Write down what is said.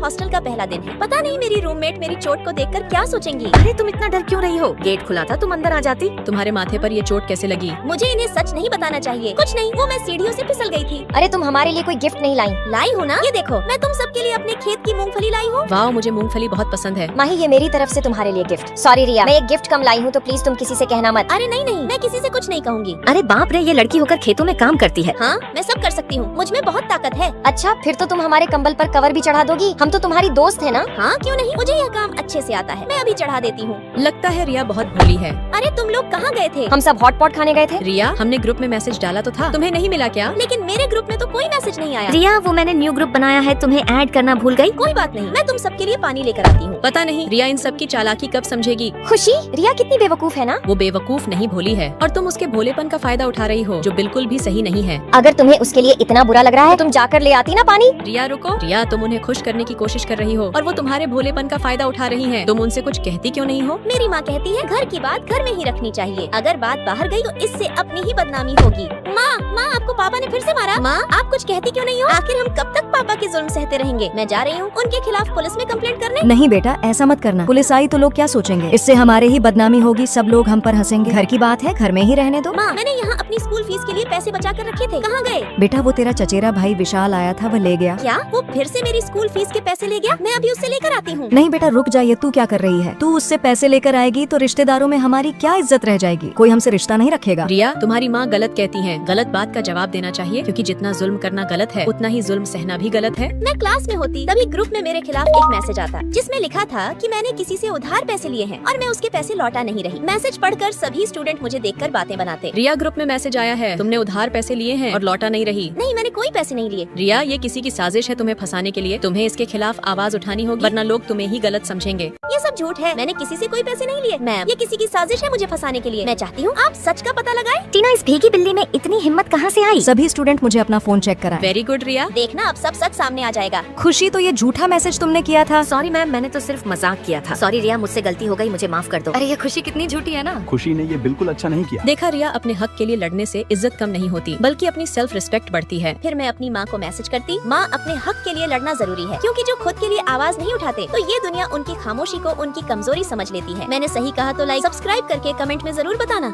Hostel का पहला दिन है। पता नहीं मेरी रूममेट मेरी चोट को देखकर क्या सोचेंगी। अरे तुम इतना डर क्यों रही हो? गेट खुला था, तुम अंदर आ जाती। तुम्हारे माथे पर ये चोट कैसे लगी? मुझे इन्हें सच नहीं बताना चाहिए। कुछ नहीं, वो मैं सीढ़ियों से फिसल गई थी। अरे तुम हमारे लिए कोई गिफ्ट नहीं लाई? लाई हूँ ना, ये देखो, मैं तुम सबके लिए अपने खेत की मूंगफली लाई हूँ। वाह, मुझे मूंगफली बहुत पसंद है। माही, ये मेरी तरफ से तुम्हारे लिए गिफ्ट। सॉरी रिया, मैं एक गिफ्ट कम लाई हूँ, तो प्लीज तुम किसी से कहना मत। अरे नहीं नहीं, मैं किसी से कुछ नहीं कहूँगी। अरे बाप रे, ये लड़की होकर खेतों में काम करती है। हाँ, मैं सब कर सकती हूँ, मुझ में बहुत ताकत है। अच्छा, फिर तो तुम हमारे कंबल पर कवर भी चढ़ा दोगी। हम तो तुम्हारी दोस्त है ना। हाँ क्यों नहीं, मुझे यह काम अच्छे से आता है, मैं अभी चढ़ा देती हूँ। लगता है रिया बहुत भोली है। अरे तुम लोग कहाँ गए थे? हम सब हॉट पॉट खाने गए थे। रिया, हमने ग्रुप में मैसेज डाला तो था, तुम्हें नहीं मिला क्या? लेकिन मेरे ग्रुप में तो कोई मैसेज नहीं आया। रिया, वो मैंने न्यू ग्रुप बनाया है, तुम्हें ऐड करना भूल गई। कोई बात नहीं, मैं तुम सबके लिए पानी लेकर आती हूँ। पता नहीं रिया इन सब की चालाकी कब समझेगी। खुशी, रिया कितनी बेवकूफ है ना। वो बेवकूफ नहीं भोली है, और तुम उसके भोलेपन का फायदा उठा रही हो, जो बिल्कुल भी सही नहीं है। अगर तुम्हें उसके लिए इतना बुरा लग रहा है, तुम जाकर ले आती ना पानी। रिया रुको, रिया तुम उन्हें खुश करने की कोशिश कर रही हो और वो तुम्हारे भोलेपन का फायदा उठा रही हैं। तुम उनसे कुछ कहती क्यों नहीं हो? मेरी माँ कहती है घर की बात घर में ही रखनी चाहिए, अगर बात बाहर गई तो इससे अपनी ही बदनामी होगी। माँ, आपको पापा ने फिर से मारा। माँ, आप कुछ कहती क्यों नहीं हो? आखिर हम कब तक पापा के जुल्म सहते रहेंगे? मैं जा रही हूँ उनके खिलाफ पुलिस में कंप्लेंट करने। नहीं बेटा, ऐसा मत करना। पुलिस आई तो लोग क्या सोचेंगे? इससे हमारे ही बदनामी होगी, सब लोग हम पर हंसेंगे। घर की बात है, घर में ही रहने दो। माँ, मैंने यहाँ अपनी स्कूल फीस के लिए पैसे बचा कर रखे थे, कहाँ गए? बेटा, वो तेरा चचेरा भाई विशाल आया था, वो ले गया। क्या वो फिर से मेरी स्कूल फीस के पैसे ले गया? मैं अभी उससे लेकर आती हूँ। नहीं बेटा, रुक जाइए, तू क्या कर रही है? तू उससे पैसे लेकर आएगी तो रिश्तेदारों में हमारी क्या इज्जत रह जाएगी? कोई हमसे रिश्ता नहीं रखेगा। रिया, तुम्हारी माँ गलत कहती है, गलत बात का जवाब देना चाहिए, क्योंकि जितना जुल्म करना गलत है उतना ही जुल्म सहना भी गलत है। मैं क्लास में होती तभी ग्रुप में मेरे खिलाफ एक मैसेज आता जिसमें लिखा था कि मैंने किसी से उधार पैसे लिए हैं और मैं उसके पैसे लौटा नहीं रही। मैसेज पढ़कर सभी स्टूडेंट मुझे देखकर बातें बनाते। रिया, ग्रुप में मैसेज आया है, तुमने उधार पैसे लिए हैं और लौटा नहीं रही। नहीं, मैंने कोई पैसे नहीं लिए। रिया, ये किसी की साजिश है तुम्हें फंसाने के लिए। तुम्हें इसके खिलाफ आवाज उठानी होगी, वरना लोग तुम्हें ही गलत समझेंगे। ये सब झूठ है, मैंने किसी से कोई पैसे नहीं लिए। मैम, ये किसी की साजिश है मुझे फंसाने के लिए। मैं चाहती हूँ आप सच का पता लगाएं। टीना, इस भीगी बिल्ली में इतनी हिम्मत कहाँ से आई? सभी स्टूडेंट मुझे अपना फोन चेक कराएं। वेरी गुड रिया। देखना अब सब सच सामने आ जाएगा। खुशी, तो ये झूठा मैसेज तुमने किया था। सॉरी मैम, मैंने तो सिर्फ मजाक किया था। सॉरी रिया, मुझसे गलती हो गई, मुझे माफ कर दो। अरे ये खुशी कितनी झूठी है ना। खुशी ने ये बिल्कुल अच्छा नहीं किया। देखा रिया, अपने हक के लिए लड़ने से इज्जत कम नहीं होती, बल्कि अपनी सेल्फ रिस्पेक्ट बढ़ती है। फिर मैं अपनी माँ को मैसेज करती, माँ अपने हक के लिए लड़ना जरूरी है, क्योंकि जो खुद के लिए आवाज नहीं उठाते तो ये दुनिया उनकी खामोशी को उनकी कमजोरी समझ लेती है। मैंने सही कहा तो लाइक सब्सक्राइब करके कमेंट में जरूर बताना।